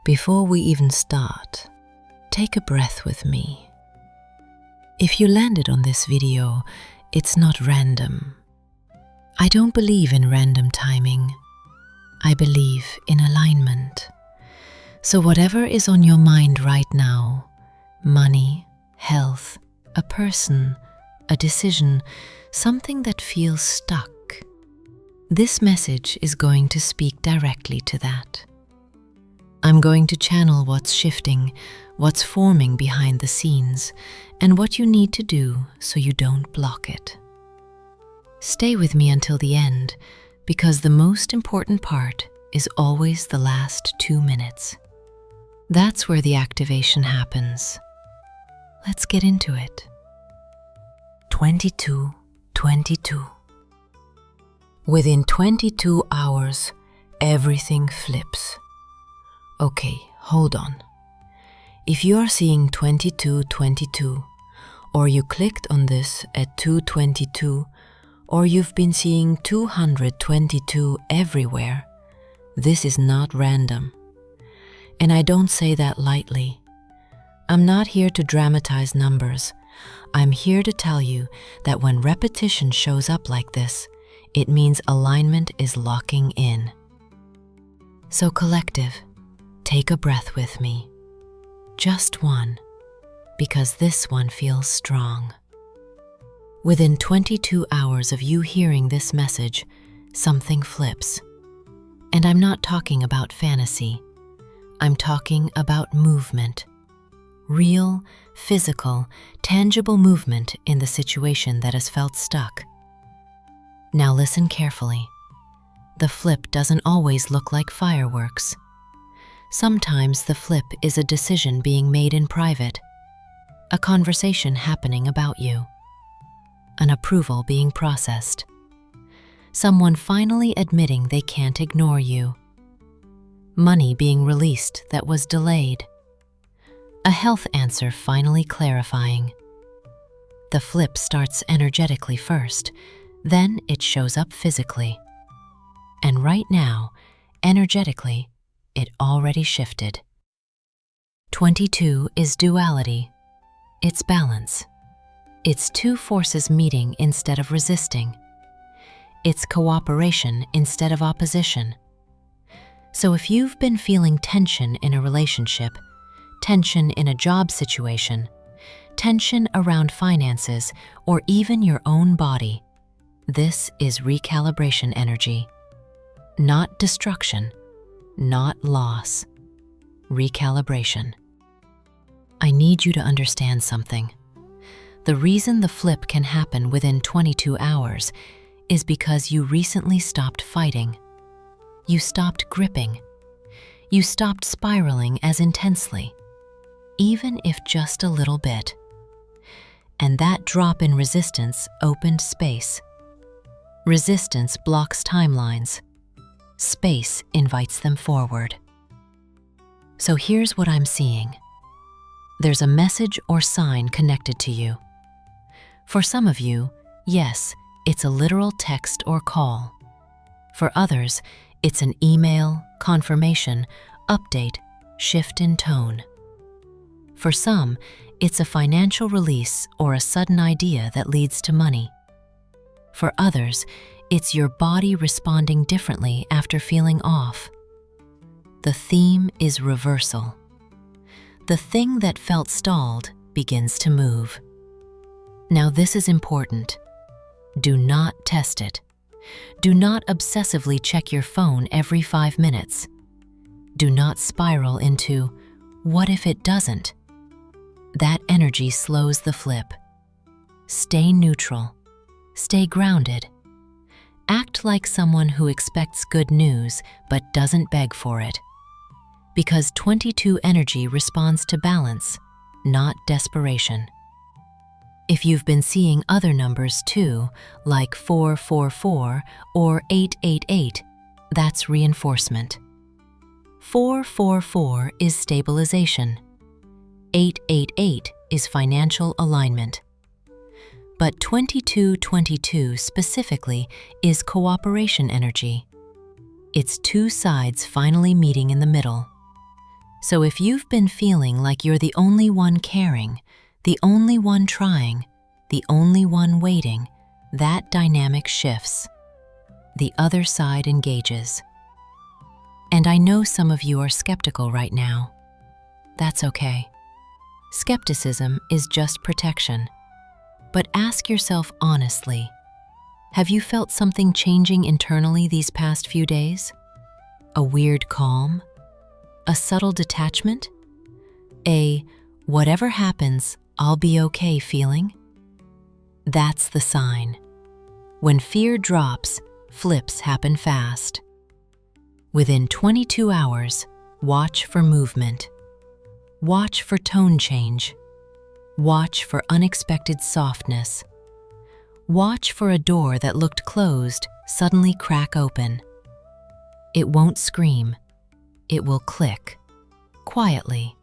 Before we even start, take a breath with me. If you landed on this video, it's not random. I don't believe in random timing. I believe in alignment. So whatever is on your mind right now, money, health, a person, a decision, something that feels stuck, this message is going to speak directly to that. I'm going to channel what's shifting, what's forming behind the scenes, and what you need to do so you don't block it. Stay with me until the end, because the most important part is always the last 2 minutes. That's where the activation happens. Let's get into it. 22. Within 22 hours, everything flips. Okay, hold on. If you are seeing 22, or you clicked on this at 2:22, or you've been seeing 222 everywhere, this is not random. And I don't say that lightly. I'm not here to dramatize numbers. I'm here to tell you that when repetition shows up like this, it means alignment is locking in. So collective, take a breath with me. Just one, because this one feels strong. Within 22 hours of you hearing this message, something flips. And I'm not talking about fantasy. I'm talking about movement. Real, physical, tangible movement in the situation that has felt stuck. Now listen carefully. The flip doesn't always look like fireworks. Sometimes the flip is a decision being made in private, a conversation happening about you, an approval being processed, someone finally admitting they can't ignore you, money being released that was delayed, a health answer finally clarifying. The flip starts energetically first, then it shows up physically. And right now, energetically, it already shifted. 22 is duality. It's balance. It's two forces meeting instead of resisting. It's cooperation instead of opposition. So if you've been feeling tension in a relationship, tension in a job situation, tension around finances, or even your own body, this is recalibration energy. Not destruction, not loss. Recalibration. I need you to understand something. The reason the flip can happen within 22 hours is because you recently stopped fighting. You stopped gripping. You stopped spiraling as intensely, even if just a little bit. And that drop in resistance opened space. Resistance blocks timelines. Space invites them forward. So here's what I'm seeing. There's a message or sign connected to you. For some of you, yes, it's a literal text or call. For others, it's an email, confirmation, update, shift in tone. For some, it's a financial release or a sudden idea that leads to money. For others, it's your body responding differently after feeling off. The theme is reversal. The thing that felt stalled begins to move. Now this is important. Do not test it. Do not obsessively check your phone every 5 minutes. Do not spiral into, what if it doesn't? That energy slows the flip. Stay neutral. Stay grounded. Act like someone who expects good news but doesn't beg for it. Because 22 energy responds to balance, not desperation. If you've been seeing other numbers too, like 444 or 888, that's reinforcement. 444 is stabilization. 888 is financial alignment. But 2222 specifically is cooperation energy. It's two sides finally meeting in the middle. So if you've been feeling like you're the only one caring, the only one trying, the only one waiting, that dynamic shifts. The other side engages. And I know some of you are skeptical right now. That's okay. Skepticism is just protection. But ask yourself honestly, have you felt something changing internally these past few days? A weird calm? A subtle detachment? A whatever happens, I'll be okay feeling? That's the sign. When fear drops, flips happen fast. Within 22 hours, watch for movement. Watch for tone change. Watch for unexpected softness. Watch for a door that looked closed suddenly crack open. It won't scream. It will click, quietly.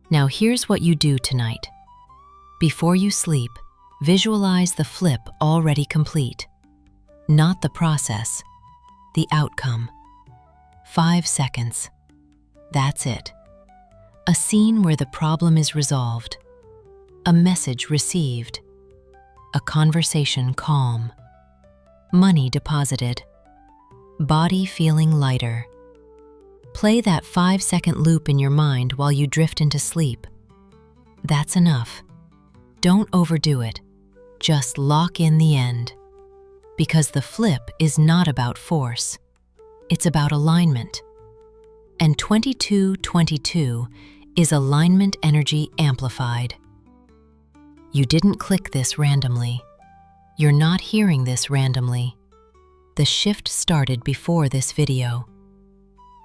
Now here's what you do tonight. Before you sleep, visualize the flip already complete. Not the process, the outcome. 5 seconds. That's it. A scene where the problem is resolved. A message received. A conversation calm. Money deposited. Body feeling lighter. Play that 5-second loop in your mind while you drift into sleep. That's enough. Don't overdo it. Just lock in the end. Because the flip is not about force. It's about alignment. And 2222 is alignment energy amplified. You didn't click this randomly. You're not hearing this randomly. The shift started before this video.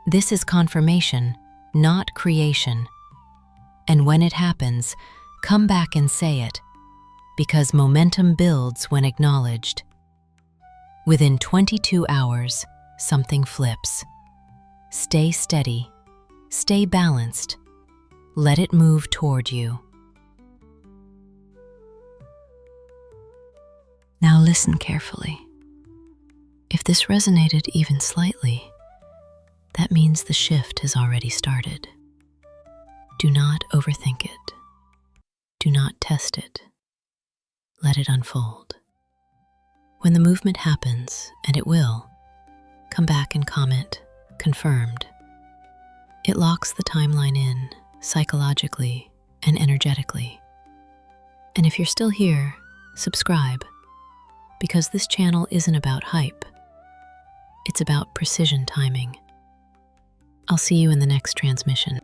This is confirmation, not creation. And when it happens, come back and say it, because momentum builds when acknowledged. Within 22 hours, something flips. Stay steady, stay balanced. Let it move toward you. Now listen carefully. If this resonated even slightly, that means the shift has already started. Do not overthink it. Do not test it. Let it unfold. When the movement happens, and it will, come back and comment, confirmed. It locks the timeline in, psychologically and energetically. And if you're still here, subscribe, because this channel isn't about hype. It's about precision timing. I'll see you in the next transmission.